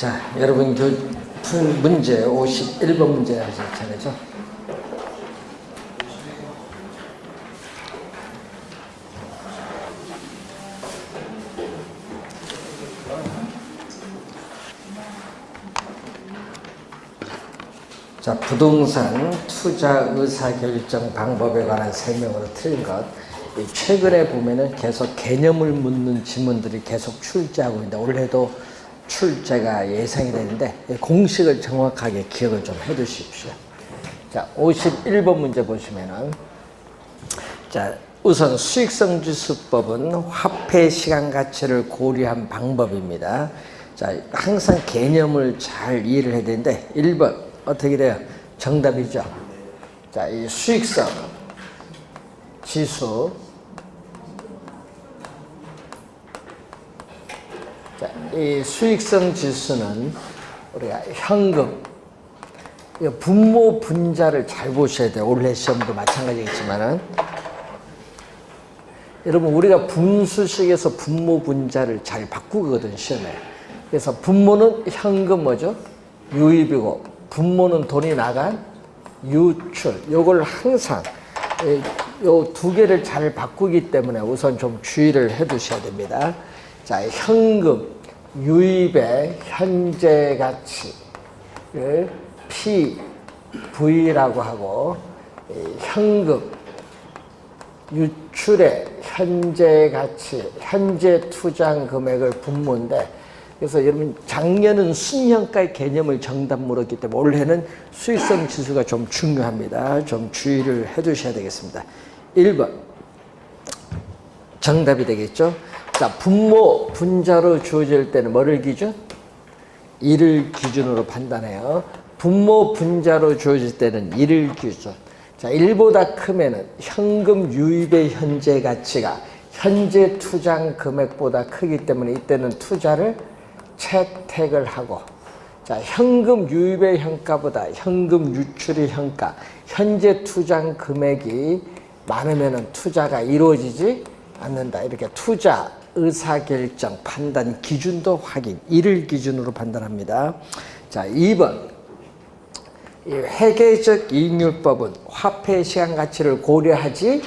자, 여러분 풀 문제 51번 문제 하실 차례죠. 자, 부동산 투자 의사결정 방법에 관한 설명으로 틀린 것. 최근에 보면은 계속 개념을 묻는 지문들이 계속 출제하고 있는데 올해도 출제가 예상이 되는데 공식을 정확하게 기억을 좀 해 두십시오. 자, 51번 문제 보시면은 자, 우선 수익성지수법은 화폐 시간 가치를 고려한 방법입니다. 자, 항상 개념을 잘 이해를 해야 되는데 1번 어떻게 돼요? 정답이죠. 자, 이 수익성 지수. 자, 이 수익성 지수는 우리가 현금, 분모 분자를 잘 보셔야 돼요. 올해 시험도 마찬가지겠지만은. 여러분, 우리가 분수식에서 분모 분자를 잘 바꾸거든, 시험에. 그래서 분모는 현금 뭐죠? 유입이고, 분모는 돈이 나간 유출. 요걸 항상 요 두 개를 잘 바꾸기 때문에 우선 좀 주의를 해 두셔야 됩니다. 자, 현금 유입의 현재 가치를 PV라고 하고, 현금 유출의 현재 가치, 현재 투자한 금액을 분모인데, 그래서 여러분 작년은 순현가의 개념을 정답 물었기 때문에 올해는 수익성 지수가 좀 중요합니다. 좀 주의를 해 두셔야 되겠습니다. 1번 정답이 되겠죠. 자, 분모 분자로 주어질 때는 뭐를 기준? 1을 기준으로 판단해요. 분모 분자로 주어질 때는 1을 기준. 자, 1보다 크면은 현금 유입의 현재 가치가 현재 투자한 금액보다 크기 때문에 이때는 투자를 채택을 하고, 자, 현금 유입의 현가보다 현금 유출의 현가, 현재 투자한 금액이 많으면 투자가 이루어지지 않는다. 이렇게 투자 의사결정 판단 기준도 확인, 이를 기준으로 판단합니다. 자, 2번 이 회계적 이익률법은 화폐 시간 가치를 고려하지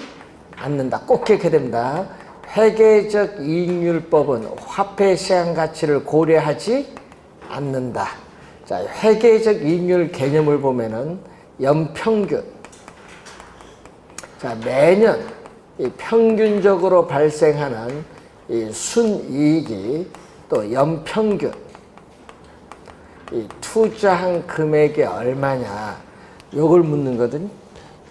않는다. 꼭 기억해야 됩니다. 회계적 이익률법은 화폐 시간 가치를 고려하지 않는다. 자, 회계적 이익률 개념을 보면은 연평균. 자, 매년 이 평균적으로 발생하는 이 순이익이 또 연평균 이 투자한 금액이 얼마냐, 요걸 묻는 거거든요.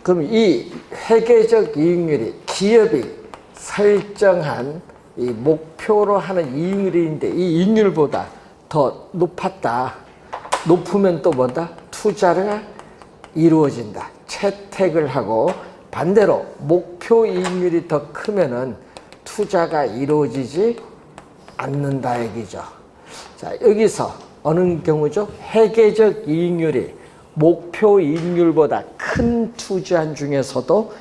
그럼 이 회계적 이익률이 기업이 설정한 이 목표로 하는 이익률인데 이 이익률보다 더 높았다. 높으면 또 뭐다? 투자가 이루어진다. 채택을 하고, 반대로 목표 이익률이 더 크면은 투자가 이루어지지 않는다 얘기죠. 자, 여기서 어느 경우죠? 회계적 이익률이 목표 이익률보다 큰 투자한 중에서도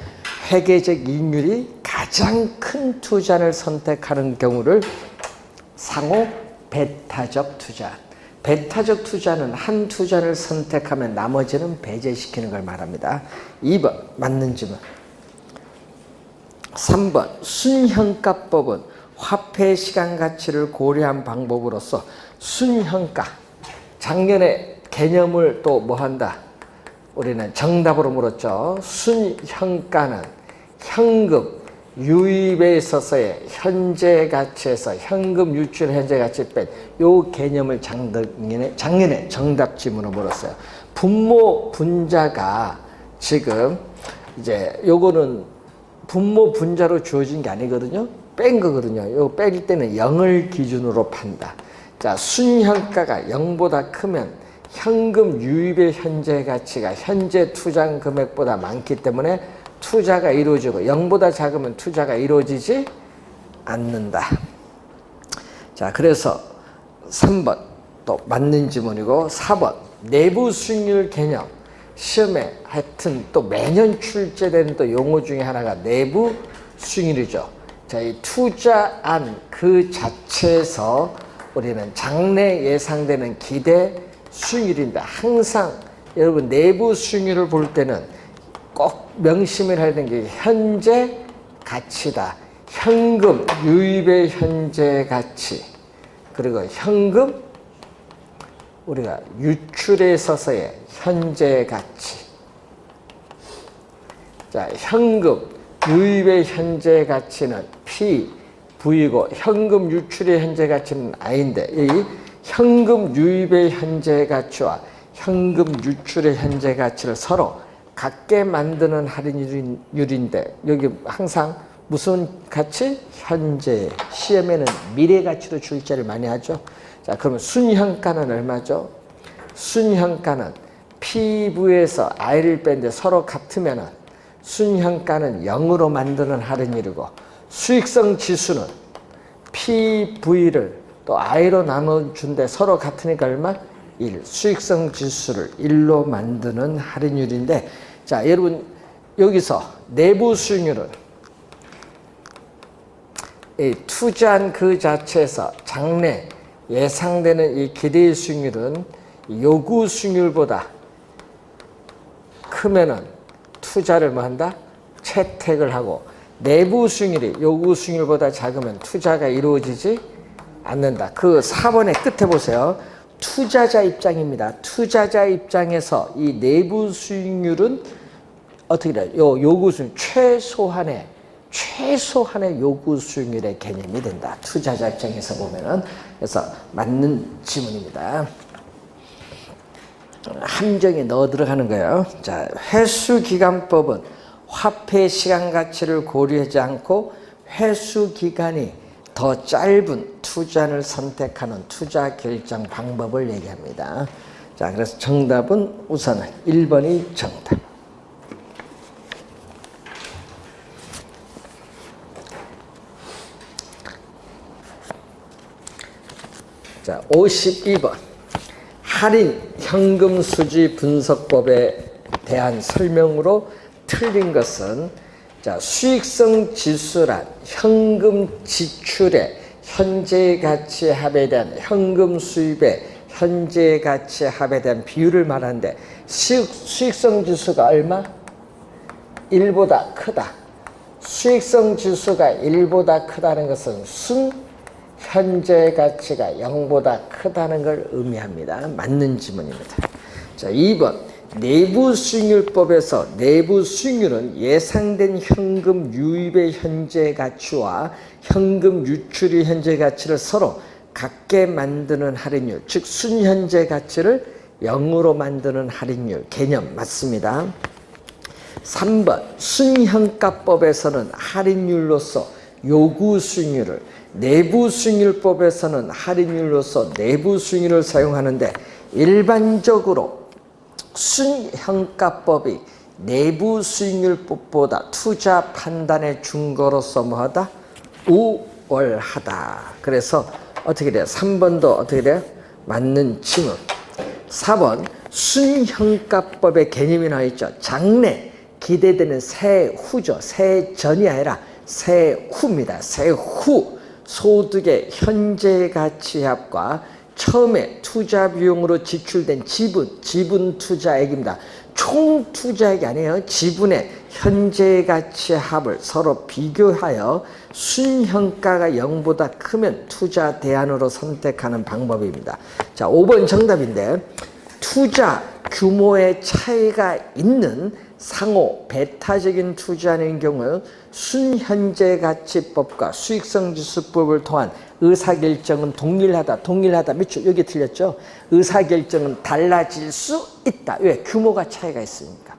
회계적 이익률이 가장 큰 투자를 선택하는 경우를 상호 배타적 투자. 배타적 투자는 한 투자를 선택하면 나머지는 배제시키는 걸 말합니다. 2번 맞는 질문. 3번 순현가법은 화폐 시간 가치를 고려한 방법으로서 순현가, 작년에 개념을 또 뭐 한다? 우리는 정답으로 물었죠. 순현가는 현금 유입에 있어서의 현재 가치에서 현금 유출 현재 가치 뺀 요 개념을 작년에 정답 지문으로 물었어요. 분모 분자가 지금 이제 요거는 분모 분자로 주어진 게 아니거든요. 뺀 거거든요. 요 뺄 때는 0을 기준으로 판다. 자, 순현가가 0보다 크면 현금 유입의 현재 가치가 현재 투자한 금액보다 많기 때문에 투자가 이루어지고, 0보다 작으면 투자가 이루어지지 않는다. 자, 그래서 3번 또 맞는 지문이고, 4번 내부 수익률 개념. 시험에 하여튼 또 매년 출제되는 또 용어 중에 하나가 내부 수익률이죠. 자, 이 투자한 그 자체에서 우리는 장래 예상되는 기대 수익률인데 항상 여러분 내부 수익률을 볼 때는 꼭 명심을 해야 되는 게 현재 가치다. 현금 유입의 현재 가치 그리고 현금 우리가 유출에 있어서의 현재 가치. 자, 현금 유입의 현재 가치는 V이고 현금 유출의 현재 가치는 I인데 이 현금 유입의 현재 가치와 현금 유출의 현재 가치를 서로 같게 만드는 할인율인데 여기 항상 무슨 가치? 현재. 시험에는 미래 가치로 출제를 많이 하죠. 자, 그러면 순현가는 얼마죠? 순현가는 PV에서 I를 뺀데 서로 같으면은 순현가는 0으로 만드는 할인율이고 수익성 지수는 PV를 또 I로 나눠준데 서로 같으니까 얼마? 1. 수익성 지수를 1로 만드는 할인율인데 자, 여러분 여기서 내부 수익률은 이 투자한 그 자체에서 장래 예상되는 이 기대 수익률은 요구 수익률보다 크면은 투자를 뭐 한다? 채택을 하고 내부 수익률이 요구 수익률보다 작으면 투자가 이루어지지 않는다. 그 4번의 끝에 보세요. 투자자 입장입니다. 투자자 입장에서 이 내부 수익률은 어떻게 돼요? 요구 수익률 최소한의 요구 수익률의 개념이 된다. 투자자 입장에서 보면은. 그래서 맞는 지문입니다. 함정에 넣어 들어가는 거예요. 자, 회수기간법은 화폐 시간 가치를 고려하지 않고 회수기간이 더 짧은 투자를 선택하는 투자 결정 방법을 얘기합니다. 자, 그래서 정답은 우선은 1번이 정답. 자, 52번. 할인 현금 수지 분석법에 대한 설명으로 틀린 것은 자, 수익성 지수란 현금 지출의 현재 가치 합에 대한 현금 수입의 현재 가치 합에 대한 비율을 말하는데 수익성 지수가 얼마? 1보다 크다. 수익성 지수가 1보다 크다는 것은 순 현재 가치가 0보다 크다는 걸 의미합니다. 맞는 지문입니다. 자, 2번. 내부 수익률법에서 내부 수익률은 예상된 현금 유입의 현재 가치와 현금 유출의 현재 가치를 서로 같게 만드는 할인율, 즉 순현재 가치를 0으로 만드는 할인율 개념 맞습니다. 3번. 순현가법에서는 할인율로서 요구 수익률을, 내부 수익률법에서는 할인율로서 내부 수익률을 사용하는데 일반적으로 순현가법이 내부 수익률법보다 투자 판단의 준거로서 뭐하다? 우월하다. 그래서 어떻게 돼요? 3번도 어떻게 돼요? 맞는 지문. 4번. 순현가법의 개념이 나와 있죠. 장래 기대되는 세후죠. 세전이 아니라 세후입니다. 세후. 소득의 현재 가치 합과 처음에 투자 비용으로 지출된 지분 투자액입니다. 총 투자액이 아니에요. 지분의 현재 가치 합을 서로 비교하여 순현가가 0보다 크면 투자 대안으로 선택하는 방법입니다. 자, 5번 정답인데 투자 규모의 차이가 있는 상호 배타적인 투자인 경우 순현재 가치법과 수익성 지수법을 통한 의사결정은 동일하다. 밑줄 여기 틀렸죠? 의사결정은 달라질 수 있다. 왜? 규모가 차이가 있으니까.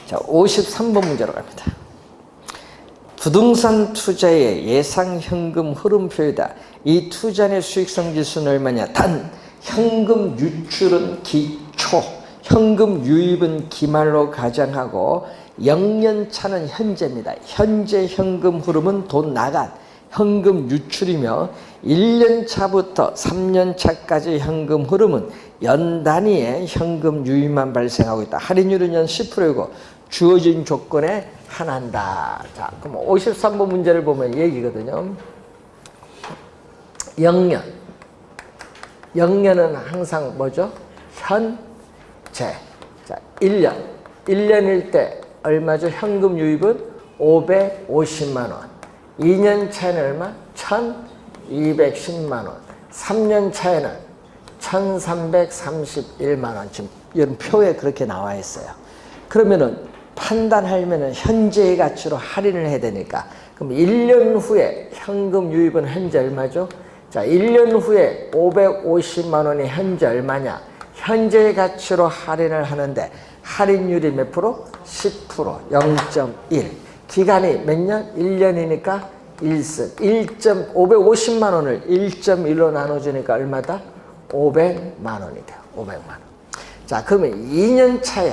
자, 53번 문제로 갑니다. 부동산 투자의 예상 현금 흐름표이다. 이 투자의 수익성 지수는 얼마냐? 단, 현금 유출은 기초, 현금 유입은 기말로 가정하고 0년 차는 현재입니다. 현재 현금 흐름은 돈 나간 현금 유출이며 1년 차부터 3년 차까지 현금 흐름은 연 단위의 현금 유입만 발생하고 있다. 할인율은 연 10%이고 주어진 조건에 한한다. 자, 그럼 53번 문제를 보면 얘기거든요. 영년. 영년은 항상 뭐죠? 현재. 자, 1년. 1년일 때 얼마죠? 현금 유입은 550만 원. 2년 차에는 얼마? 1210만 원. 3년 차에는 1331만 원. 지금 이런 표에 그렇게 나와 있어요. 그러면은 판단하려면 현재의 가치로 할인을 해야 되니까, 그럼 1년 후에 현금 유입은 현재 얼마죠? 자, 1년 후에 550만 원이 현재 얼마냐? 현재의 가치로 할인을 하는데 할인율이 몇 프로? 10%, 0.1. 기간이 몇 년? 1년이니까 1승. 550만 원을 1.1로 나눠주니까 얼마다? 500만 원이 돼요. 500만 원. 자, 그러면 2년 차에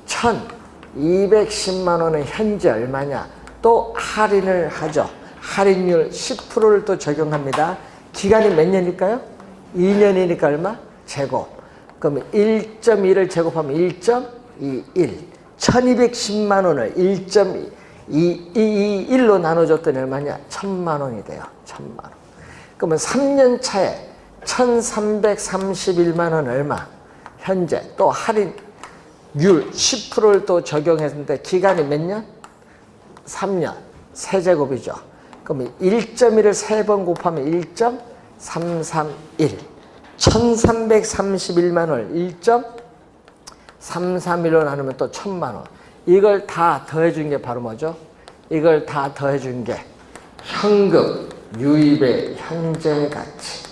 1210만 원은 현재 얼마냐? 또 할인을 하죠. 할인율 10%를 또 적용합니다. 기간이 몇 년일까요? 2년이니까 얼마? 제곱. 그러면 1.1을 제곱하면 1.21. 1210만 원을 1.1로 나눠줬더니 얼마냐? 1000만 원이 돼요. 1000만 원. 그러면 3년 차에 1331만 원 얼마? 현재. 또 할인율 10%를 또 적용했는데 기간이 몇 년? 3년. 세제곱이죠. 그러면 1.1을 3번 곱하면 1.331. 1331만 원을 1.331로 나누면 또 1000만 원. 이걸 다 더해준 게 바로 뭐죠? 이걸 다 더해준 게 현금 유입의 현재 가치.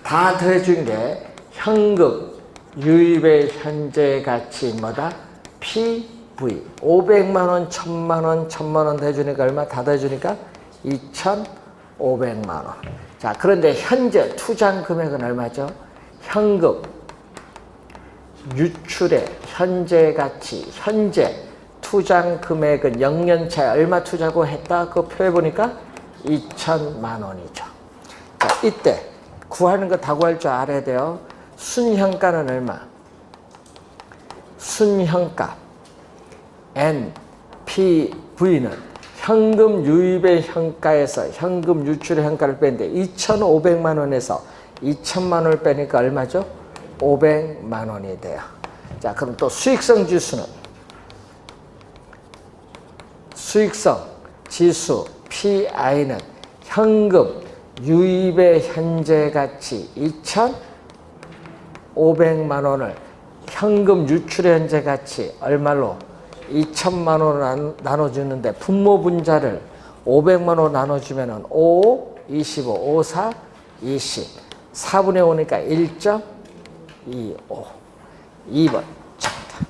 다 더해준 게 현금 유입의 현재 가치 뭐다? PV. 500만 원, 1000만 원, 1000만 원 더해주니까 얼마? 다 더해주니까 2500만 원. 자, 그런데 현재 투자한 금액은 얼마죠? 현금 유출의 현재 가치, 현재 투자한 금액은 0년차에 얼마 투자고 했다? 그 표에 보니까 2천만 원이죠. 자, 이때 구하는 거 다 구할 줄 알아야 돼요. 순현가는 얼마? 순현가 NPV는 현금 유입의 현가에서 현금 유출의 현가를 뺐는데 2,500만 원에서 2천만 원을 빼니까 얼마죠? 500만 원이 돼요. 자, 그럼 또 수익성 지수는 수익성 지수 PI는 현금 유입의 현재 가치 2,500만 원을 현금 유출의 현재 가치 얼마로? 2천만 원으로 나눠주는데 분모 분자를 500만 원으로 나눠주면 5, 25, 5, 4, 20. 4분의 5니까 1.25. 2번 정답.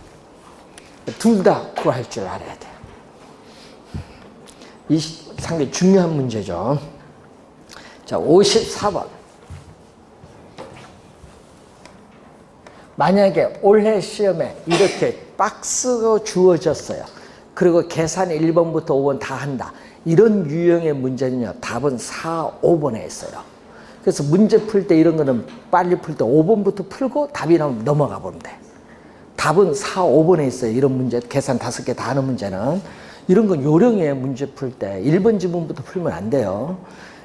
둘 다 구할 줄 알아야 돼요. 이 상당히 중요한 문제죠. 자, 54번. 만약에 올해 시험에 이렇게 박스가 주어졌어요. 그리고 계산 1번부터 5번 다 한다. 이런 유형의 문제는요, 답은 4, 5번에 있어요. 그래서 문제 풀 때 이런 거는 빨리 풀 때 5번부터 풀고 답이 나오면 넘어가 보면 돼. 답은 4, 5번에 있어요. 이런 문제, 계산 5개 다 하는 문제는. 이런 건 요령의 문제 풀 때 1번 지문부터 풀면 안 돼요.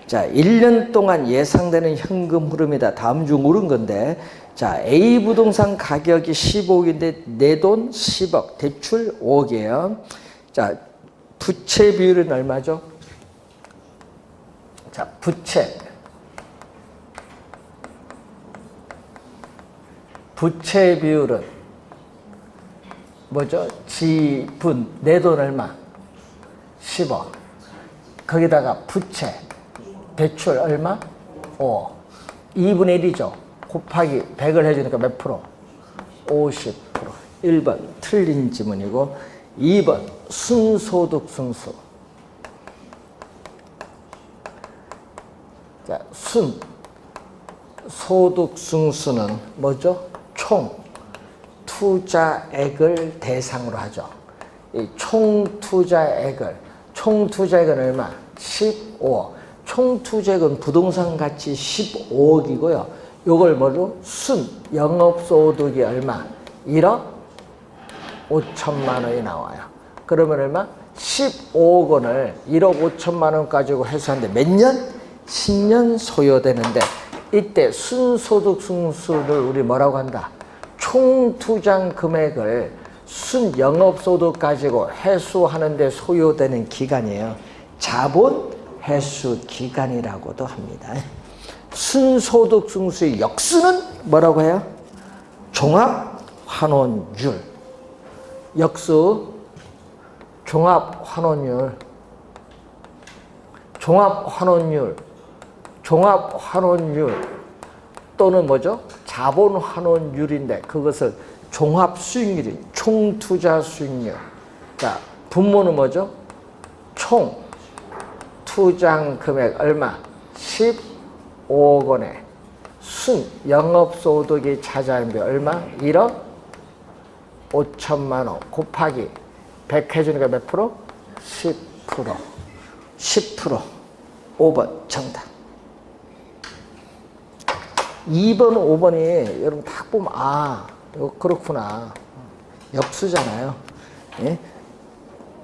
자, 1년 동안 예상되는 현금 흐름이다. 다음 중 옳은 건데, 자, A 부동산 가격이 15억인데 내 돈 10억, 대출 5억이에요. 자, 부채 비율은 얼마죠? 자, 부채 비율은 뭐죠? 지분, 내 돈 얼마? 10억. 거기다가 부채, 대출 얼마? 5억. 2분의 1이죠. 곱하기 100을 해주니까 몇 프로? 50%. 1번 틀린 지문이고 2번 순소득 승수. 자, 순소득 승수는 뭐죠? 총 투자액을 대상으로 하죠. 이 총 투자액은 얼마? 15억. 총 투자액은 부동산 가치 15억이고요. 요걸 뭐로? 영업소득이 얼마? 1억 5천만 원이 나와요. 그러면 얼마? 15억 원을 1억 5천만 원 가지고 회수하는데 몇 년? 10년 소요되는데 이때 순소득 승수를 우리 뭐라고 한다? 총 투자 금액을 순 영업소득 가지고 해수하는 데 소요되는 기간이에요. 자본 해수 기간이라고도 합니다. 순소득 승수의 역수는 뭐라고 해요? 종합환원율. 역수 종합환원율. 종합환원율. 종합환원율 또는 뭐죠? 자본환원율인데 그것을 종합수익률이 총투자수익률. 자, 분모는 뭐죠? 총 투자금액 얼마? 15억 원에 순 영업소득이 차지하는 비 얼마? 1억 5천만 원 곱하기 100 해주니까 몇 프로? 10%. 10%. 5번 정답. 2번, 5번이 여러분 딱 보면 이거 그렇구나. 역수잖아요. 예?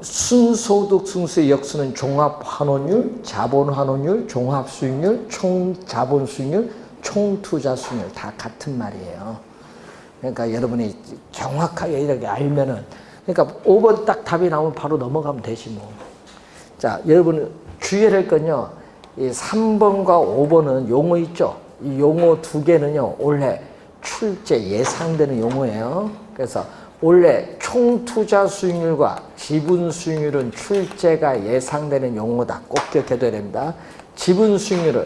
순소득 승수의 역수는 종합환원율, 자본환원율, 종합수익률, 총자본수익률, 총투자수익률 다 같은 말이에요. 그러니까 여러분이 정확하게 이렇게 알면은 그러니까 5번 딱 답이 나오면 바로 넘어가면 되지 뭐. 자, 여러분 주의해야 할 건요. 이 3번과 5번은 용어 있죠. 이 용어 두 개는요. 올해 출제 예상되는 용어예요. 그래서 원래 총투자 수익률과 지분 수익률은 출제가 예상되는 용어다. 꼭 기억해둬야 됩니다. 지분 수익률은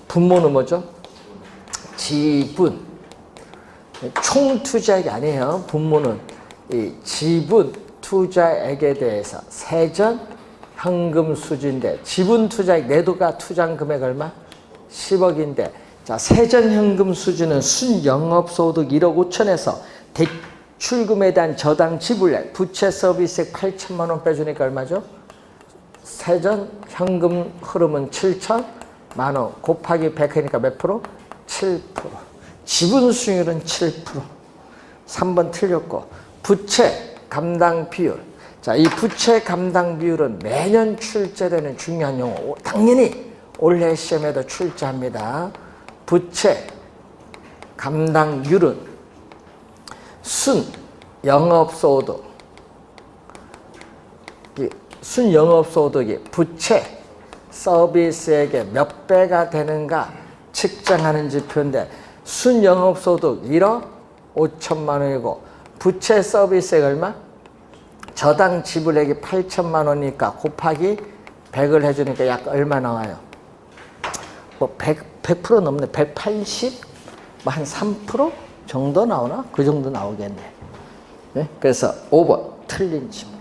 분모는 뭐죠? 지분. 총투자액이 아니에요. 분모는 이 지분 투자액에 대해서 세전 현금 수지인데 지분 투자액 내도가 투자 금액 얼마? 10억인데 자 세전 현금 수지는 순 영업소득 1억 5천에서 대출금에 대한 저당 지불액 부채 서비스액 8천만 원 빼주니까 얼마죠? 세전 현금 흐름은 7천만 원 곱하기 100이니까 몇 프로? 7%. 지분 수익률은 7%. 3번 틀렸고 부채 감당 비율. 자, 이 부채 감당 비율은 매년 출제되는 중요한 용어. 당연히 올해 시험에도 출제합니다. 부채 감당률은 순 영업소득. 순 영업소득이 부채 서비스액의 몇 배가 되는가 측정하는 지표인데 순 영업소득 1억 5천만 원이고 부채 서비스액 얼마? 저당 지불액이 8천만 원이니까 곱하기 100을 해주니까 약 얼마 나와요? 뭐 100% 넘네. 180? 뭐 한 3% 정도 나오나? 그 정도 나오겠네. 네? 그래서 5번 틀린 질문.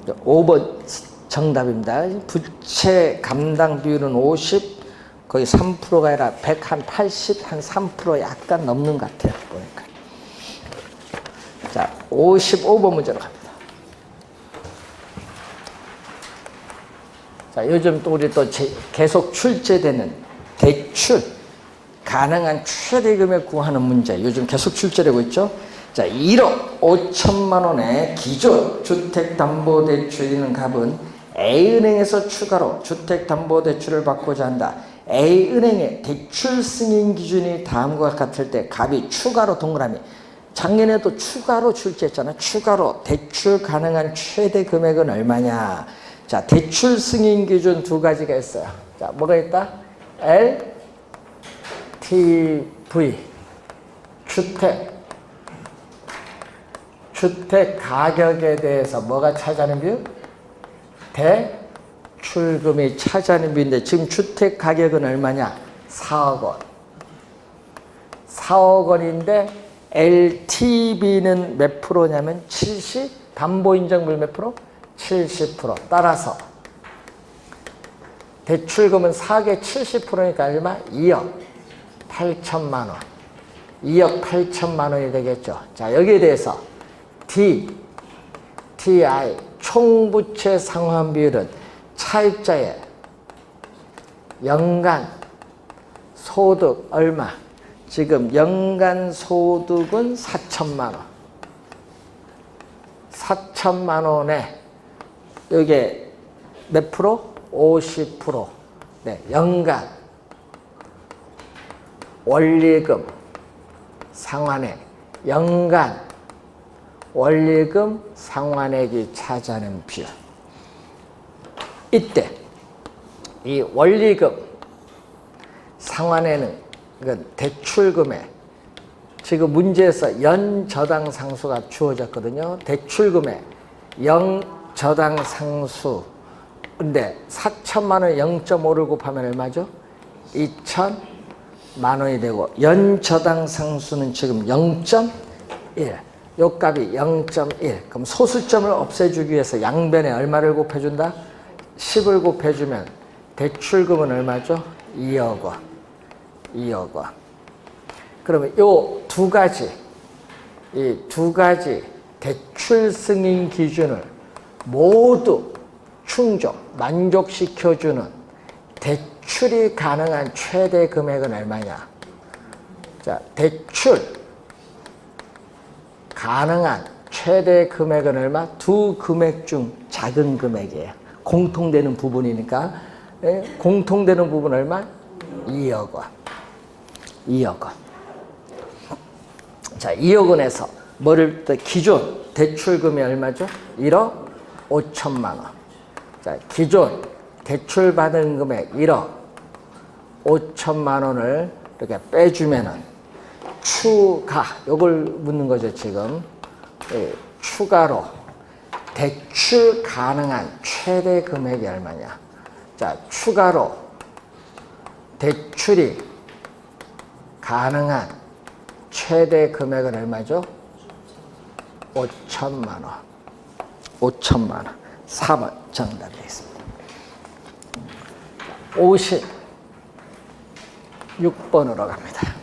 5번 정답입니다. 부채 감당 비율은 50, 거의 3%가 아니라 100, 한 80, 한 3% 약간 넘는 것 같아요. 보니까. 자, 55번 문제로 갑니다. 자, 요즘 또 우리 또 계속 출제되는 대출 가능한 최대 금액 구하는 문제 요즘 계속 출제되고 있죠. 자, 1억 5천만 원의 기존 주택담보대출이는 값은 A은행에서 추가로 주택담보대출을 받고자 한다. A은행의 대출 승인 기준이 다음과 같을 때 값이 추가로 동그라미. 작년에도 추가로 출제했잖아. 추가로 대출 가능한 최대 금액은 얼마냐. 자, 대출 승인 기준 두 가지가 있어요. 자, 뭐가 있다? LTV. 주택 가격에 대해서 뭐가 차지하는 비율? 대출금이 차지하는 비율인데 지금 주택 가격은 얼마냐? 4억 원. 4억 원인데 LTV는 몇 프로냐면 70, 담보인정률 몇 프로? 70%. 따라서 대출금은 4억에 70%니까 얼마? 2억 8천만 원. 2억 8천만 원이 되겠죠. 자, 여기에 대해서 DTI 총부채 상환 비율은 차입자의 연간 소득 얼마? 지금 연간 소득은 4천만 원. 4천만 원에 이게 몇 프로? 50%. 네, 연간 원리금 상환액, 연간 원리금 상환액이 차지하는 비율. 이때 이 원리금 상환액은 이건 대출금액, 지금 문제에서 연저당 상수가 주어졌거든요. 대출금액 영저당 상수. 근데 4천만 원 0.5를 곱하면 얼마죠? 2천만 원이 되고, 연저당 상수는 지금 0.1. 요 값이 0.1. 그럼 소수점을 없애주기 위해서 양변에 얼마를 곱해준다? 10을 곱해주면 대출금은 얼마죠? 2억 원. 2억 원. 그러면 요 두 가지, 이 두 가지 대출 승인 기준을 모두 충족, 만족시켜주는 대출이 가능한 최대 금액은 얼마냐? 자, 대출 가능한 최대 금액은 얼마? 두 금액 중 작은 금액이에요. 공통되는 부분이니까. 공통되는 부분 얼마? 2억 원. 2억 원. 자, 2억 원에서 뭐를 또 기존 대출금이 얼마죠? 1억 5천만 원. 자, 기존 대출 받은 금액 1억 5천만 원을 이렇게 빼주면은 추가, 요걸 묻는 거죠, 지금. 추가로 대출 가능한 최대 금액이 얼마냐? 자, 추가로 대출이 가능한 최대 금액은 얼마죠? 5천만 원. 5천만 원. 4번 정답이 되겠습니다. 56번으로 갑니다.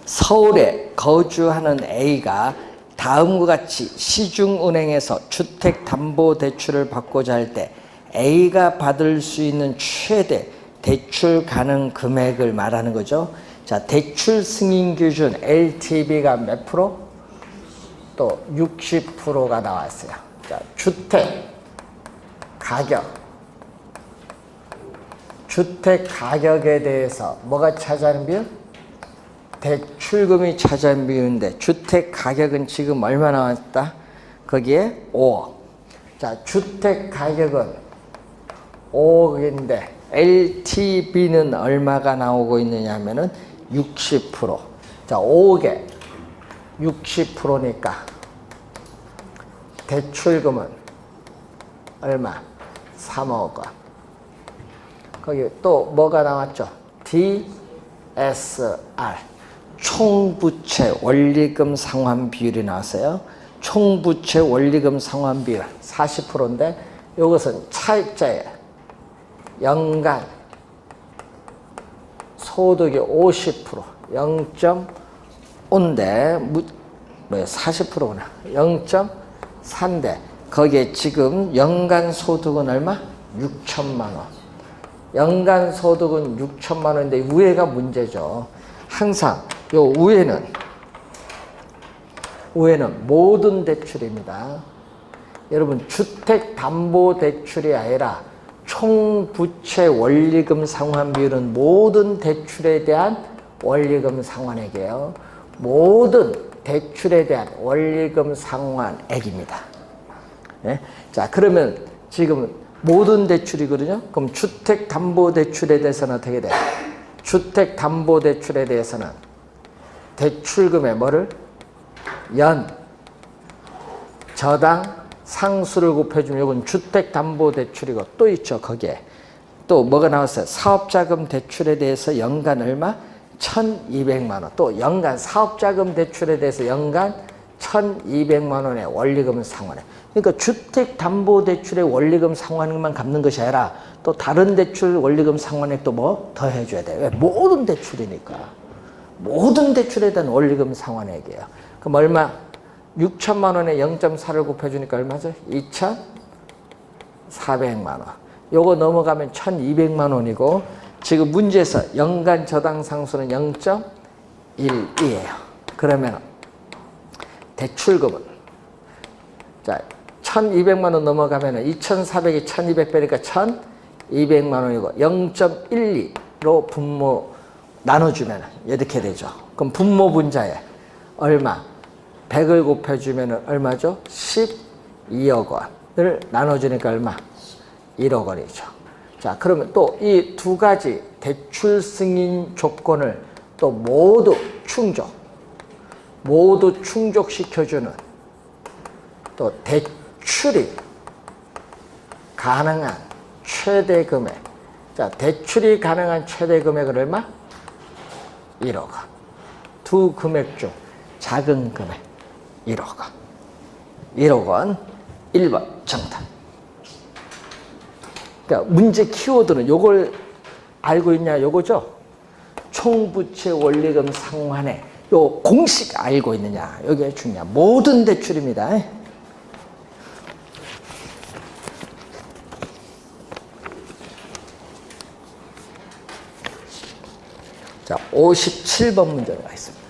서울에 거주하는 A가 다음과 같이 시중은행에서 주택담보대출을 받고자 할 때 A가 받을 수 있는 최대 대출 가능 금액을 말하는 거죠. 자, 대출 승인 기준 LTV가 몇 프로? 또 60%가 나왔어요. 자, 주택 가격에 대해서 뭐가 차지하는 비율? 대출금이 차지하는 비율인데, 주택 가격은 지금 얼마 나왔다? 거기에 5억. 자, 주택 가격은 5억인데 LTV는 얼마가 나오고 있느냐 하면은 60%. 자, 5억에 60%니까 대출금은 얼마? 3억 원. 거기 또 뭐가 나왔죠? DSR. 총부채 원리금 상환 비율이 나왔어요. 총부채 원리금 상환 비율 40%인데 이것은 차익자의 연간 소득이 50%, 0.5인데 40%구나. 0.3인데 거기에 지금 연간 소득은 얼마? 6천만 원. 연간 소득은 6천만 원인데 위에가 문제죠. 항상 요 위에는 모든 대출입니다. 여러분, 주택담보대출이 아니라 총부채 원리금 상환 비율은 모든 대출에 대한 원리금 상환액이에요. 모든 대출에 대한 원리금 상환액입니다. 네? 자, 그러면 지금 모든 대출이거든요. 그럼 주택담보대출에 대해서는 어떻게 돼요? 주택담보대출에 대해서는 대출금의 뭐를? 저당 상수를 곱해주면 이건 주택담보대출이고, 또 있죠. 거기에 또 뭐가 나왔어요? 사업자금 대출에 대해서 연간 얼마? 1,200만 원. 또 연간 사업자금 대출에 대해서 연간 1,200만 원의 원리금 상환액. 그러니까 주택담보대출의 원리금 상환액만 갚는 것이 아니라 또 다른 대출 원리금 상환액도 뭐 더 해줘야 돼요. 왜? 모든 대출이니까. 모든 대출에 대한 원리금 상환액이에요. 그럼 얼마? 6천만 원에 0.4를 곱해주니까 얼마죠? 2,400만 원. 요거 넘어가면 1,200만 원이고, 지금 문제에서 연간 저당 상수는 0.1이에요. 그러면 대출금은, 자, 1200만 원 넘어가면 2400이 1200 빼니까 1200만 원이고 0.12로 분모 나눠주면 이렇게 되죠. 그럼 분모 분자에 얼마? 100을 곱해주면 얼마죠? 12억 원을 나눠주니까 얼마? 1억 원이죠. 자, 그러면 또 이 두 가지 대출 승인 조건을 또 모두 충족시켜주는 또 대출이 가능한 최대 금액. 자, 대출이 가능한 최대 금액은 얼마? 1억 원. 두 금액 중 작은 금액 1억 원. 1억 원 1번 정답. 그러니까 문제 키워드는 요걸 알고 있냐 요거죠? 총부채 원리금 상환의 요 공식 알고 있느냐 여기가 중요한 모든 대출입니다. 자, 57번 문제로 가겠습니다.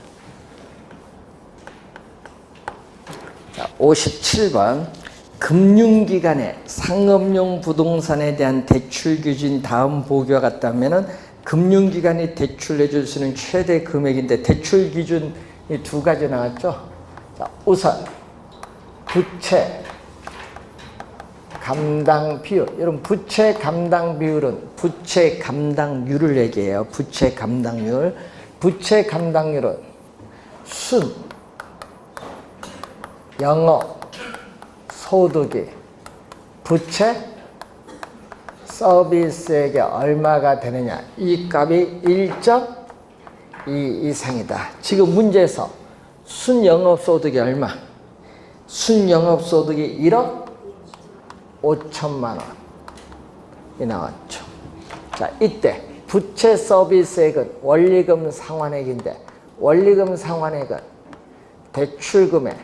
자, 57번. 금융기관의 상업용 부동산에 대한 대출 기준이 다음 보기와 같다면은 금융기관이 대출해 줄 수 있는 최대 금액인데 대출 기준이 두 가지 나왔죠. 자, 우선 부채 감당 비율. 여러분 부채 감당 비율은 부채 감당률을 얘기해요. 부채 감당률. 부채 감당률은 순 영업 소득이 부채 서비스액에 얼마가 되느냐. 이 값이 1.2 이상이다. 지금 문제에서 순영업소득이 얼마? 순영업소득이 1억 5천만 원이 나왔죠. 자, 이때 부채 서비스액은 원리금 상환액인데 원리금 상환액은 대출금의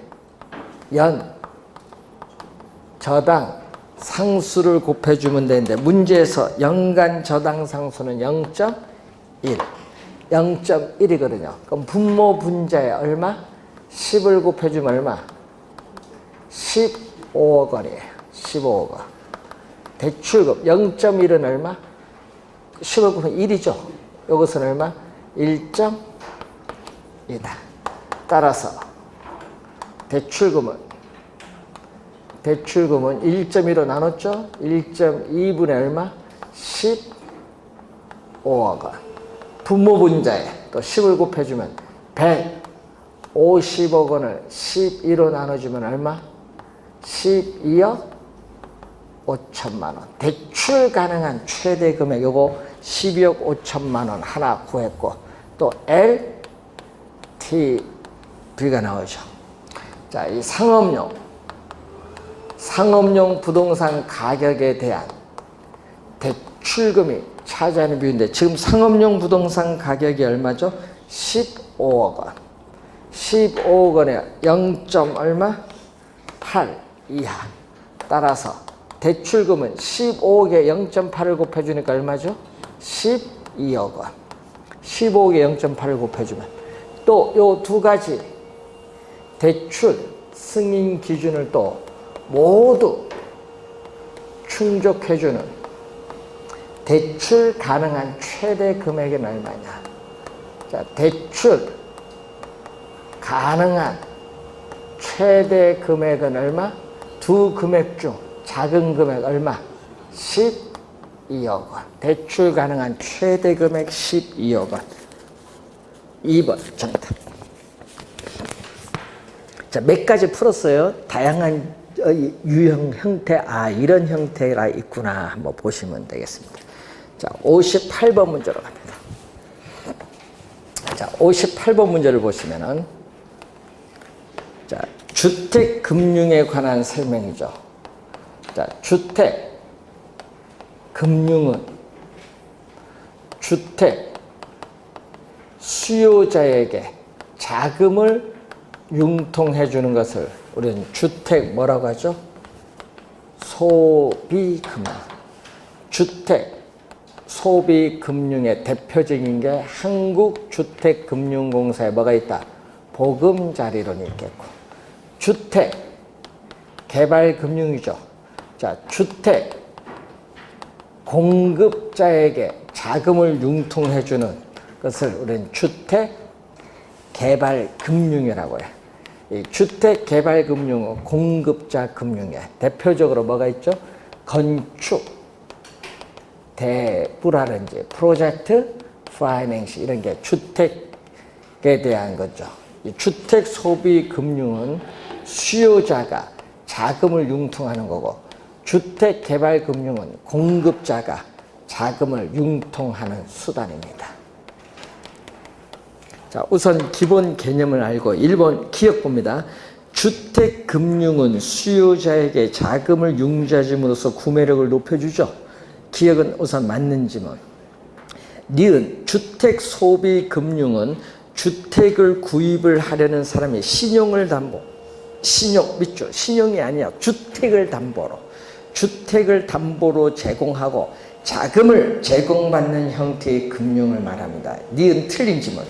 연 저당 상수를 곱해주면 되는데 문제에서 연간 저당 상수는 0.1 0.1이거든요. 그럼 분모 분자에 얼마? 10을 곱해주면 얼마? 15억 원이에요. 15억 원. 대출금 0.1은 얼마? 10을 곱하면 1이죠. 이것은 얼마? 1.2다. 따라서 대출금은 1.2로 나눴죠? 1.2분의 얼마? 15억 원. 분모 분자에 또 10을 곱해주면 150억 원을 12로 나눠주면 얼마? 12억 5천만 원. 대출 가능한 최대 금액 요거 12억 5천만 원 하나 구했고 또 LTV가 나오죠. 자, 이 상업용 부동산 가격에 대한 대출금이 차지하는 비율인데 지금 상업용 부동산 가격이 얼마죠? 15억 원. 15억 원에 0. 얼마? 8 이하. 따라서 대출금은 15억에 0.8을 곱해주니까 얼마죠? 12억 원. 15억에 0.8을 곱해주면 또 요 두 가지 대출 승인 기준을 또 모두 충족해주는 대출 가능한 최대 금액은 얼마냐. 자, 대출 가능한 최대 금액은 얼마? 두 금액 중 작은 금액 얼마? 12억 원. 대출 가능한 최대 금액 12억 원. 2번 정답. 자, 몇 가지 풀었어요. 다양한 유형 형태, 이런 형태가 있구나 한번 보시면 되겠습니다. 자, 58번 문제로 갑니다. 자, 58번 문제를 보시면은 자, 주택 금융에 관한 설명이죠. 자, 주택 금융은 주택 수요자에게 자금을 융통해 주는 것을 우리는 주택 뭐라고 하죠? 소비금융. 주택 소비금융의 대표적인 게 한국주택금융공사에 뭐가 있다? 보금자리론이 있겠고, 주택 개발금융이죠. 자, 주택 공급자에게 자금을 융통해주는 것을 우리는 주택개발금융이라고 해요. 이 주택개발금융은 공급자 금융이에요. 대표적으로 뭐가 있죠? 건축, 대부라든지 프로젝트 파이낸스 이런 게 주택에 대한 거죠. 이 주택소비금융은 수요자가 자금을 융통하는 거고, 주택개발금융은 공급자가 자금을 융통하는 수단입니다. 자, 우선 기본 개념을 알고 1번 기억 봅니다. 주택금융은 수요자에게 자금을 융자짐으로써 구매력을 높여주죠. 기억은 우선 맞는 지문. 니은 주택소비금융은 주택을 구입을 하려는 사람이 신용을 담보, 신용 믿죠? 신용이 아니야. 주택을 담보로 제공하고 자금을 제공받는 형태의 금융을 말합니다. 니은 틀린 지문.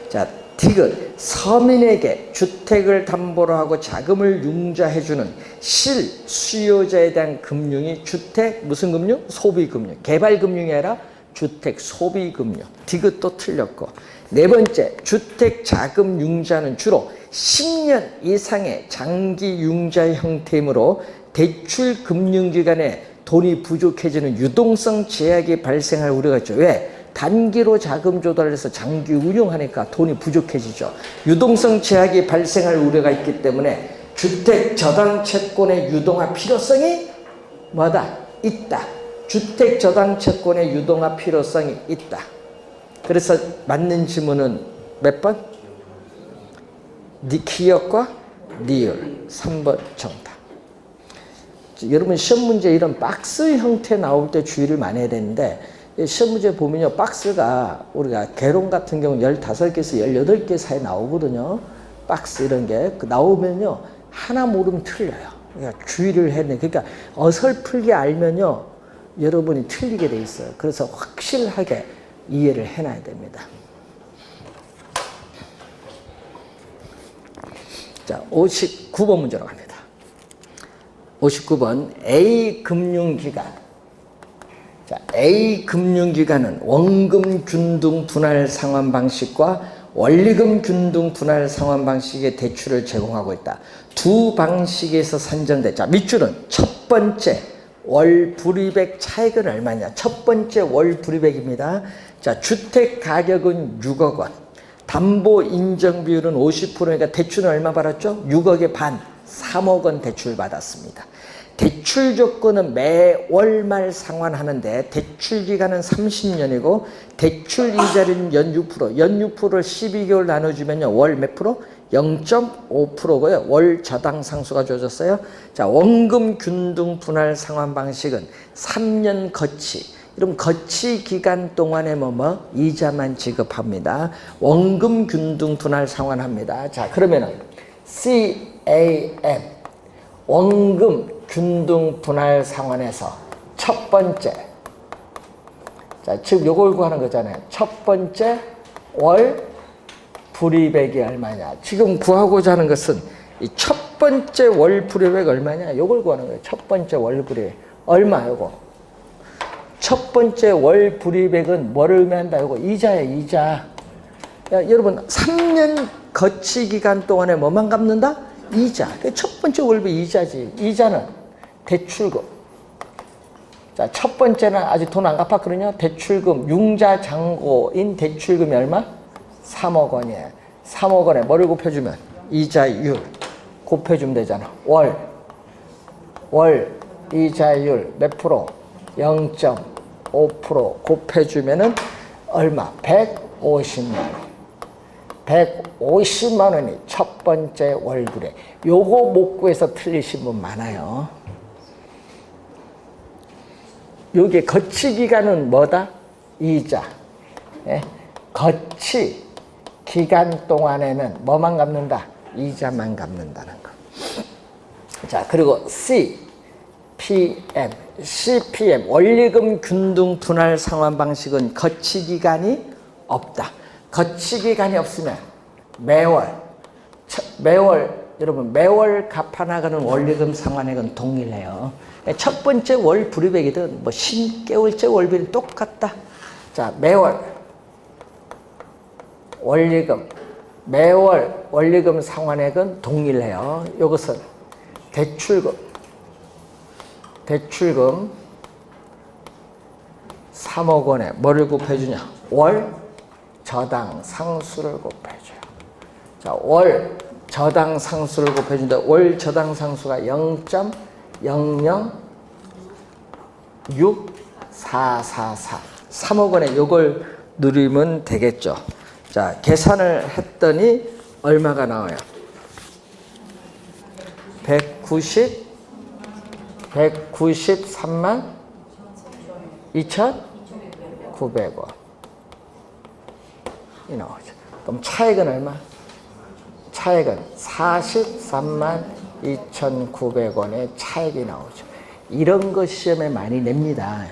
자, 딕은 서민에게 주택을 담보로 하고 자금을 융자해주는 실수요자에 대한 금융이 주택 무슨 금융? 소비금융. 개발금융이 아니라 주택소비금융. 딕은 또 틀렸고. 네 번째, 주택자금 융자는 주로 10년 이상의 장기 융자 형태이므로 대출 금융기관에 돈이 부족해지는 유동성 제약이 발생할 우려가 있죠. 왜? 단기로 자금 조달을 해서 장기 운용하니까 돈이 부족해지죠. 유동성 제약이 발생할 우려가 있기 때문에 주택 저당 채권의 유동화 필요성이 뭐다? 있다. 주택 저당 채권의 유동화 필요성이 있다. 그래서 맞는 지문은 몇 번? 기억과 리을 3번 정답. 여러분 시험 문제 이런 박스 형태 나올 때 주의를 많이 해야 되는데, 시험 문제 보면요, 박스가 우리가 개론 같은 경우 15개에서 18개 사이 나오거든요. 박스 이런 게 나오면요, 하나 모르면 틀려요. 그러니까 주의를 해야 돼. 그러니까 어설프게 알면요, 여러분이 틀리게 돼 있어요. 그래서 확실하게 이해를 해놔야 됩니다. 자, 59번 문제로 갑니다. 59번 A 금융기관. 자, A 금융기관은 원금 균등 분할 상환 방식과 원리금 균등 분할 상환 방식의 대출을 제공하고 있다. 두 방식에서 산정돼. 자, 밑줄은 첫 번째 월 불이백 차익은 얼마냐? 첫 번째 월 불이백입니다. 자, 주택 가격은 6억 원. 담보 인정 비율은 50%니까 대출은 얼마 받았죠? 6억의 반, 3억 원 대출 받았습니다. 대출 조건은 매월 말 상환하는데 대출 기간은 30년이고 대출 이자는 연 6%, 연 6%를 12개월 나눠주면요, 월 몇 프로? 0.5%고요. 월 저당 상수가 주어졌어요. 자, 원금 균등 분할 상환 방식은 3년 거치. 그럼 거치 기간 동안에 이자만 지급합니다. 원금 균등 분할 상환합니다. 자, 그러면은 CAM 원금 균등 분할 상환에서 첫 번째, 자, 지금 요걸 구하는 거잖아요. 첫 번째 월 불이백이 얼마냐. 지금 구하고자 하는 것은 이 첫 번째 월 불이백 얼마냐. 요걸 구하는 거예요. 첫 번째 월 불이백 얼마 요거. 첫 번째 월 불이백은 뭐를 의미한다? 요거 이자예요, 이자. 야, 여러분 3년 거치 기간 동안에 뭐만 갚는다? 이자. 첫 번째 월 불이백 이자지. 이자는 대출금. 자, 첫 번째는 아직 돈 안 갚았거든요. 대출금, 융자 잔고인 대출금이 얼마? 3억 원이에요. 3억 원에 뭐를 곱해주면? 이자율. 곱해주면 되잖아. 월 이자율 몇 프로? 0.5% 곱해주면은 얼마? 150만 원. 150만 원이 첫 번째 월불에. 요거 못 구해서 틀리신 분 많아요. 요게 거치 기간은 뭐다? 이자. 예? 거치 기간 동안에는 뭐만 갚는다? 이자만 갚는다는 거. 자, 그리고 CPM 원리금 균등 분할 상환 방식은 거치 기간이 없다. 거치 기간이 없으면 매월 여러분 매월 갚아나가는 원리금 상환액은 동일해요. 첫 번째 월 불이백이든 뭐 신개월째 월비는 똑같다. 자, 매월 원리금, 매월 원리금 상환액은 동일해요. 이것은 대출금 3억 원에 뭐를 곱해주냐? 월 저당 상수를 곱해줘요. 자, 월 저당 상수를 곱해준다. 월 저당 상수가 0.0064444. 3억 원에 이걸 누리면 되겠죠. 자, 계산을 했더니 얼마가 나와요? 193만 2,900원 이 나오죠. 그럼 차액은 얼마? 차액은 43만 2,900원의 차액이 나오죠. 이런 거 시험에 많이 냅니다.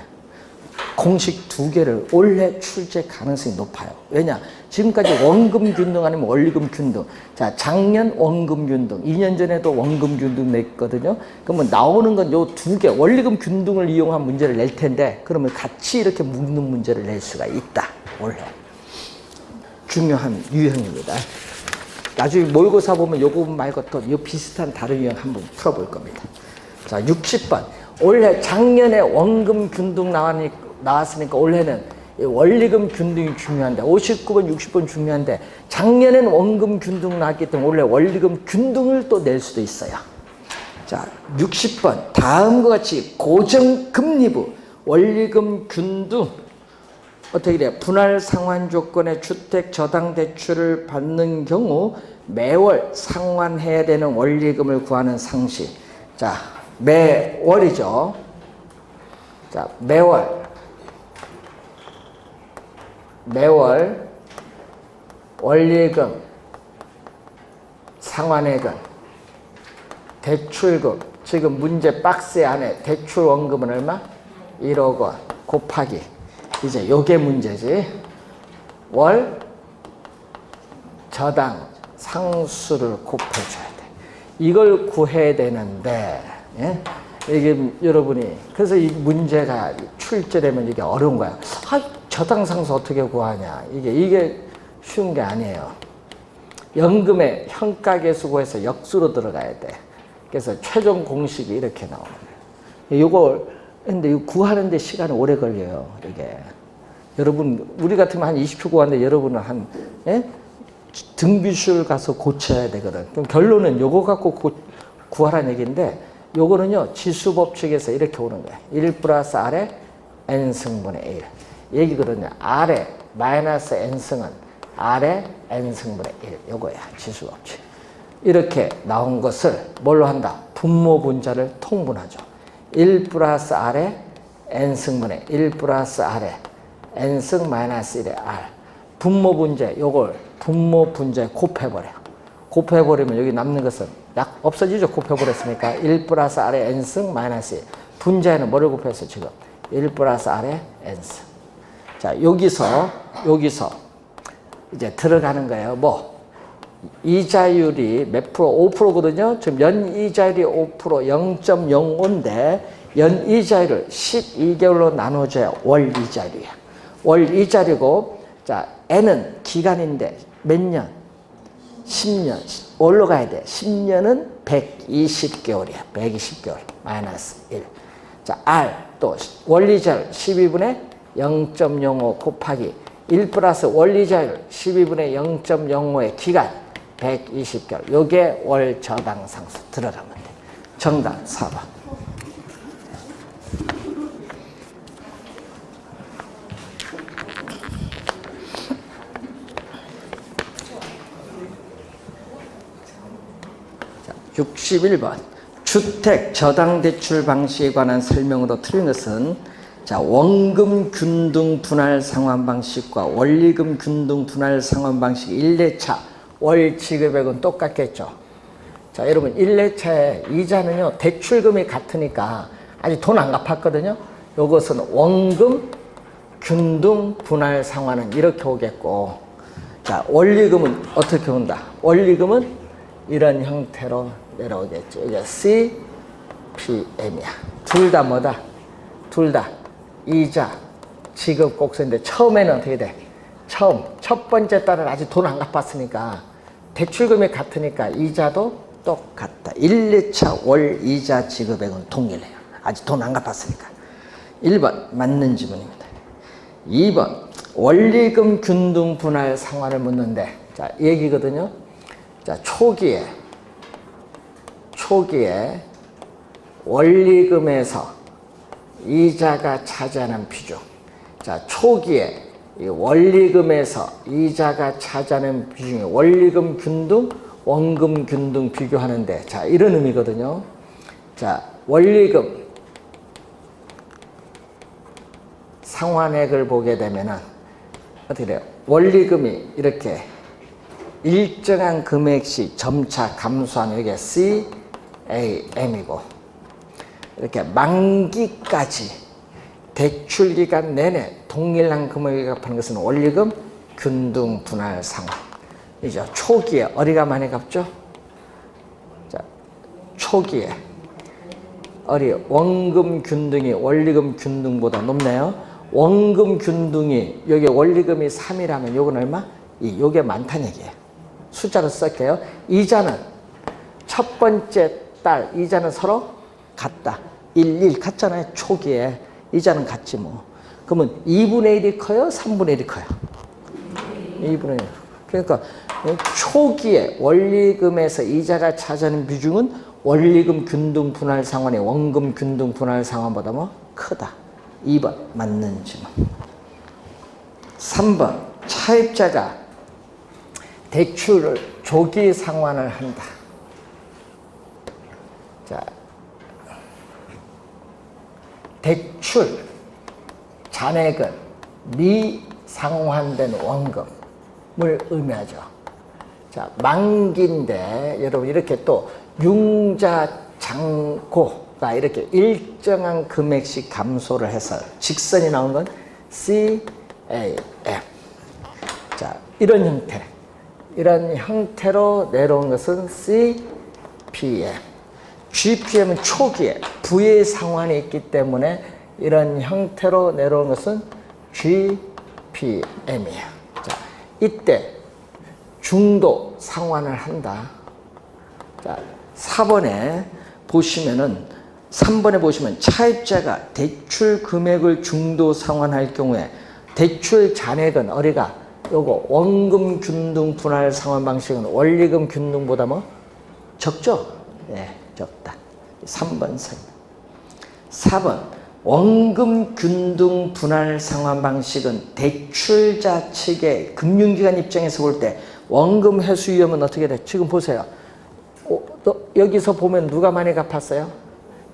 공식 2개를 올해 출제 가능성이 높아요. 왜냐? 지금까지 원금 균등 아니면 원리금 균등. 자, 작년 원금 균등, 2년 전에도 원금 균등 냈거든요. 그러면 나오는 건 요 2개, 원리금 균등을 이용한 문제를 낼 텐데, 그러면 같이 이렇게 묶는 문제를 낼 수가 있다. 올해. 중요한 유형입니다. 나중에 모의고사 보면 요 부분 말고 또 요 비슷한 다른 유형 한번 풀어볼 겁니다. 자, 60번. 올해 작년에 원금 균등 나왔으니까 올해는 원리금 균등이 중요한데 59번, 60번 중요한데 작년에는 원금 균등 나왔기 때문에 올해 원리금 균등을 또 낼 수도 있어요. 자, 60번. 다음과 같이 고정금리부 원리금 균등 어떻게 돼요? 분할 상환 조건의 주택 저당 대출을 받는 경우 매월 상환해야 되는 원리금을 구하는 상식. 자, 매월이죠. 자, 매월 원리금 상환액은 대출금, 지금 문제 박스 안에 대출 원금은 얼마? 1억 원 곱하기 이제 요게 문제지. 월 저당 상수를 곱해줘야 돼. 이걸 구해야 되는데, 예? 이게 여러분이 그래서 이 문제가 출제되면 이게 어려운 거야. 아, 저당 상수 어떻게 구하냐? 이게 쉬운 게 아니에요. 연금의 현가계수 구해서 역수로 들어가야 돼. 그래서 최종 공식이 이렇게 나오는 거예요. 요걸 근데 이거 구하는데 시간이 오래 걸려요. 이게 여러분 우리 같으면 한 20초 구하는데 여러분은 한 등비술 가서 고쳐야 되거든. 그럼 결론은 요거 갖고 구하라는 얘기인데 요거는요 지수법칙에서 이렇게 오는 거야. 1 플러스 R의 N승분의 1 얘기거든요. R의 마이너스 N승은 R의 N승분의 1 요거야 지수법칙. 이렇게 나온 것을 뭘로 한다? 분모 분자를 통분하죠. 1 플러스 R의 N승분의 1 플러스 R의 N승 마이너스 1의 R. 분모 분자, 요걸 분모 분자에 곱해버려. 곱해버리면 여기 남는 것은 약 없어지죠. 곱해버렸으니까 1 플러스 R의 N승 마이너스 1. 분자에는 뭐를 곱했어 지금? 1 플러스 R의 N승. 자, 여기서 이제 들어가는 거예요. 뭐? 이자율이 몇 프로? 5%거든요. 지금 연이자율이 5%, 0.05인데 연이자율을 12개월로 나눠줘야 월이자율이야. 월이자율이고, 자, N은 기간인데 몇 년? 10년. 올라가야 돼. 10년은 120개월이야. 120개월. 마이너스 1. 자, R 또 원리자율 12분의 0.05 곱하기 1 플러스 원리자율 12분의 0.05의 기간 120개월. 요게 월 저당 상수 들어가면 돼. 정답 4번. 자, 61번. 주택 저당 대출 방식에 관한 설명으로 틀린 것은 자, 원금 균등 분할 상환 방식과 원리금 균등 분할 상환 방식 1회차 월 지급액은 똑같겠죠. 자, 여러분 1회차에 이자는요 대출금이 같으니까 아직 돈 안 갚았거든요. 이것은 원금 균등 분할 상환은 이렇게 오겠고, 자, 원리금은 어떻게 온다? 원리금은 이런 형태로 내려오겠죠. 이게 C, PM이야. 둘 다 뭐다? 둘 다 이자, 지급, 곡선인데 처음에는 어떻게 돼? 처음 첫 번째 달은 아직 돈 안 갚았으니까 대출금액 같으니까 이자도 똑같다. 1, 2차 월 이자 지급액은 동일해요. 아직 돈 안 갚았으니까. 1번 맞는 지문입니다. 2번 원리금 균등 분할 상환을 묻는데, 자, 얘기거든요. 자, 초기에 원리금에서 이자가 차지하는 비중. 자, 초기에 이 원리금에서 이자가 차지하는 비중이 원리금 균등, 원금 균등 비교하는데, 자, 이런 의미거든요. 자, 원리금 상환액을 보게 되면은 어떻게 돼요? 원리금이 이렇게 일정한 금액씩 점차 감소하는 게 CAM이고, 이렇게 만기까지 대출 기간 내내 동일한 금액을 갚는 것은 원리금 균등 분할 상환이죠. 초기에 어디가 많이 갚죠? 자, 초기에 원금 균등이 원리금 균등보다 높네요. 원금 균등이 여기 원리금이 3이라면 요건 얼마? 2. 요게 많다는 얘기예요. 숫자로 쓸게요. 이자는 첫 번째 달 이자는 서로 같다. 1 같잖아요. 초기에 이자는 같지 뭐. 그러면 2분의 1이 커요? 3분의 1이 커요? 2분의 1. 그러니까 초기에 원리금에서 이자가 차지하는 비중은 원리금 균등 분할 상환의 원금 균등 분할 상환보다 뭐 크다. 2번 맞는 질문. 3번 차입자가 대출을 조기 상환을 한다. 자, 대출 잔액은 미상환된 원금을 의미하죠. 자, 만기인데 여러분 이렇게 또 융자 잔고가 이렇게 일정한 금액씩 감소를 해서 직선이 나온 건 CAM. 자, 이런 형태로 내려온 것은 CPM. GPM은 초기에 부의 상환이 있기 때문에 이런 형태로 내려온 것은 GPM이에요. 자, 이때 중도 상환을 한다. 자, 3번에 보시면 차입자가 대출 금액을 중도 상환할 경우에 대출 잔액은 어디가 요거 원금 균등 분할 상환 방식은 원리금 균등보다 뭐 적죠? 네, 적다. 3번 4번 원금 균등 분할 상환 방식은 대출자 측의 금융기관 입장에서 볼 때 원금 회수 위험은 어떻게 돼? 지금 보세요. 여기서 보면 누가 많이 갚았어요?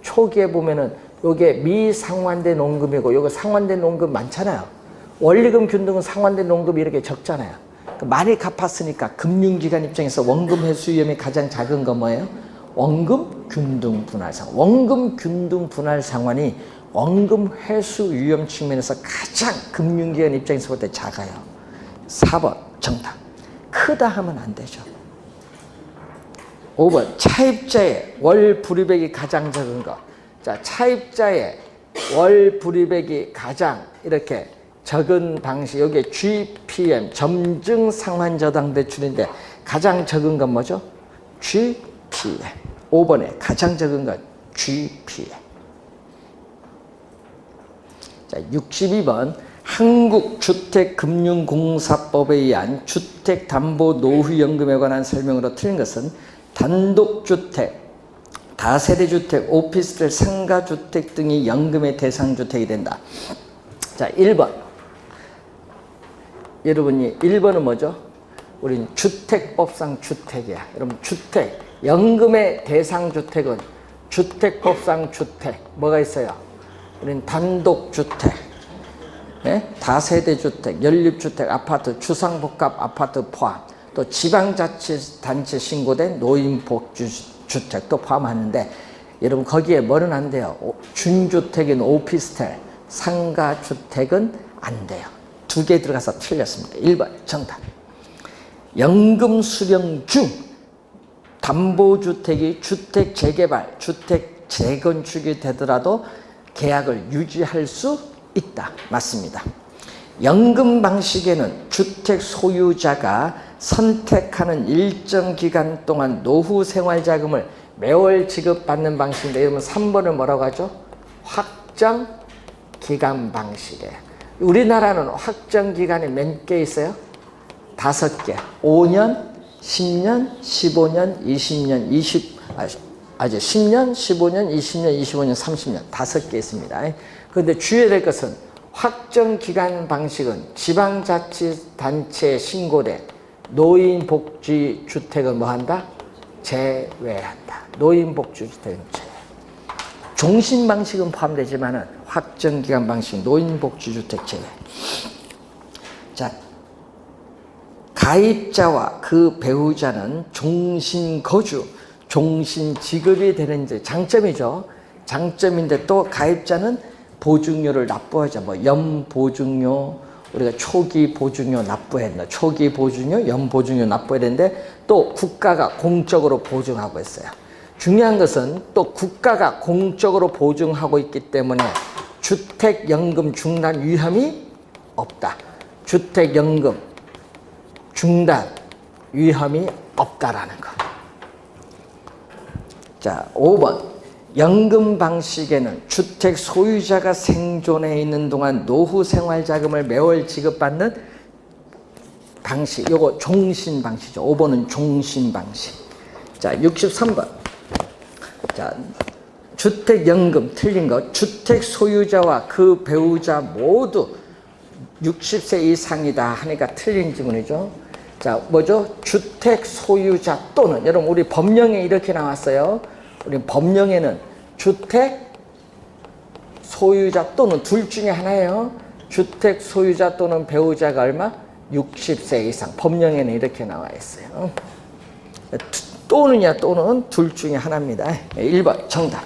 초기에 보면은 요게 미상환된 원금이고 요거 상환된 원금 많잖아요. 원리금 균등은 상환된 원금이 이렇게 적잖아요. 많이 갚았으니까 금융기관 입장에서 원금 회수 위험이 가장 작은 건 뭐예요? 원금 균등 분할 상환. 원금 균등 분할 상환이 원금 회수 위험 측면에서 가장 금융기관 입장에서 볼 때 작아요. 4번 정답. 크다 하면 안 되죠. 5번 차입자의 월 불이백이 가장 적은 거. 자, 차입자의 월 불이백이 가장 이렇게 적은 방식, 여기에 GPM 점증 상환 저당 대출인데 가장 적은 건 뭐죠? GPM. 5번에 가장 적은 건 GPM. 자, 62번 한국주택금융공사법에 의한 주택담보노후연금에 관한 설명으로 틀린 것은 단독주택, 다세대주택, 오피스텔, 상가주택 등이 연금의 대상주택이 된다. 자, 1번. 여러분이 1번은 뭐죠? 우린 주택법상 주택이야. 여러분 주택, 연금의 대상주택은 주택법상 주택. 뭐가 있어요? 우린 단독주택, 네? 다세대주택, 연립주택, 아파트, 주상복합 아파트 포함, 또 지방자치단체 신고된 노인복지주택도 포함하는데 여러분 거기에 뭐는 안 돼요? 준주택인 오피스텔, 상가주택은 안 돼요. 2개 들어가서 틀렸습니다. 1번 정답. 연금 수령 중 담보주택이 주택 재개발, 주택 재건축이 되더라도 계약을 유지할 수 있다. 맞습니다. 연금 방식에는 주택 소유자가 선택하는 일정 기간 동안 노후 생활 자금을 매월 지급받는 방식인데, 여러분 3번을 뭐라고 하죠? 확정 기간 방식이에요. 우리나라는 확정 기간이 몇 개 있어요? 5개. 5년, 10년, 15년, 20년, 10년, 15년, 20년, 25년, 30년 5개 있습니다. 그런데 주의해야 될 것은 확정 기간 방식은 지방자치단체에 신고돼 노인복지주택을 뭐한다? 제외한다. 노인복지주택은 제외. 종신 방식은 포함되지만 확정 기간 방식, 노인복지주택 제외. 자, 가입자와 그 배우자는 종신거주, 종신지급이 되는 이제 장점이죠. 장점인데 또 가입자는 보증료를 납부하죠. 뭐 연보증료, 우리가 초기 보증료 납부해야 된다. 초기 보증료, 연보증료 납부해야 되는데 또 국가가 공적으로 보증하고 있어요. 중요한 것은 또 국가가 공적으로 보증하고 있기 때문에 주택연금 중단 위험이 없다. 주택연금 중단 위험이 없다라는 거. 자, 5번. 연금 방식에는 주택 소유자가 생존해 있는 동안 노후 생활 자금을 매월 지급받는 방식. 요거 종신 방식이죠. 5번은 종신 방식. 자, 63번. 자, 주택연금 틀린 거. 주택 소유자와 그 배우자 모두 60세 이상이다 하니까 틀린 지문이죠. 자, 뭐죠? 주택 소유자 또는, 여러분 우리 법령에 이렇게 나왔어요. 우리 법령에는 주택 소유자 또는 둘 중에 하나예요. 주택 소유자 또는 배우자가 얼마? 60세 이상. 법령에는 이렇게 나와 있어요. 또는이야 또는 둘 중에 하나입니다. 1번 정답.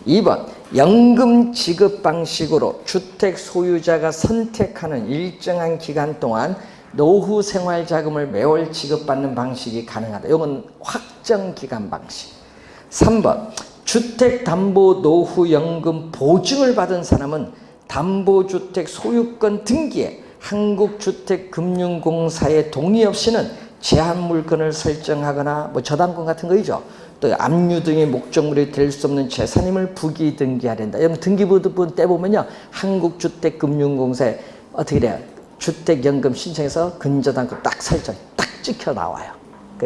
2번 연금 지급 방식으로 주택 소유자가 선택하는 일정한 기간 동안 노후 생활 자금을 매월 지급받는 방식이 가능하다. 이건 확정 기간 방식. 3번 주택담보노후연금 보증을 받은 사람은 담보주택 소유권 등기에 한국주택금융공사의 동의 없이는 제한물건을 설정하거나 뭐 저당권 같은 거이죠. 또 압류 등의 목적물이 될 수 없는 재산임을 부기 등기해야 된다. 여러분 등기부분 떼보면요. 한국주택금융공사에 어떻게 돼요? 주택연금 신청해서 근저당권 딱 설정, 딱 찍혀 나와요.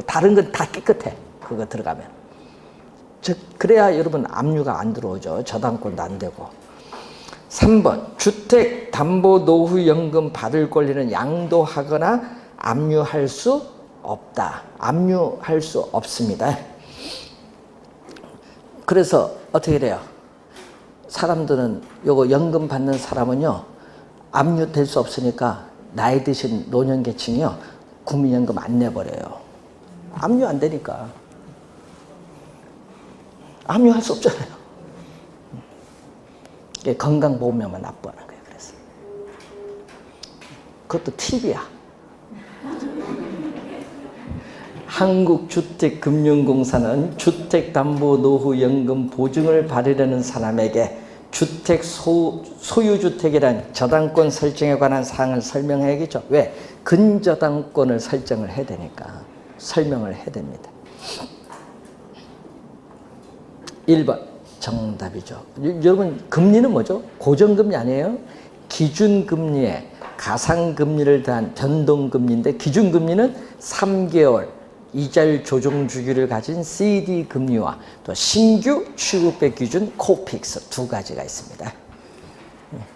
다른 건 다 깨끗해. 그거 들어가면. 즉 그래야 여러분 압류가 안 들어오죠. 저당권도 안 되고. 3번 주택담보노후연금 받을 권리는 양도하거나 압류할 수 없다. 압류할 수 없습니다. 그래서 어떻게 돼요? 사람들은 요거 연금 받는 사람은요 압류될 수 없으니까 나이 드신 노년계층이요 국민연금 안 내버려요. 압류 안 되니까. 압류할 수 없잖아요. 건강보험료만 납부하는 거예요. 그래서 그것도 팁이야. 한국주택금융공사는 주택담보노후연금 보증을 받으려는 사람에게 주택 소유주택이란 저당권 설정에 관한 사항을 설명해야겠죠. 왜? 근저당권을 설정을 해야 되니까 설명을 해야 됩니다. 1번 정답이죠. 여러분 금리는 뭐죠? 고정금리 아니에요? 기준금리에 가상금리를 더한 변동금리인데 기준금리는 3개월 이자율 조정 주기를 가진 CD금리와 또 신규 취급배 기준 코픽스 두 가지가 있습니다.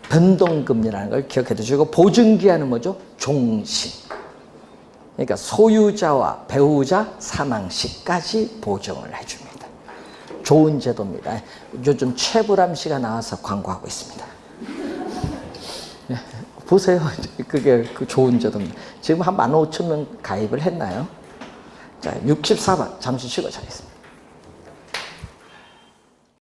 변동금리라는 걸 기억해 두시고 보증기한은 뭐죠? 종신. 그러니까 소유자와 배우자 사망 시까지 보증을 해줍니다. 좋은 제도입니다. 요즘 최불암 씨가 나와서 광고하고 있습니다. 보세요. 그게 그 좋은 제도입니다. 지금 한 15,000명 가입을 했나요? 자, 64번 잠시 쉬고 자겠습니다.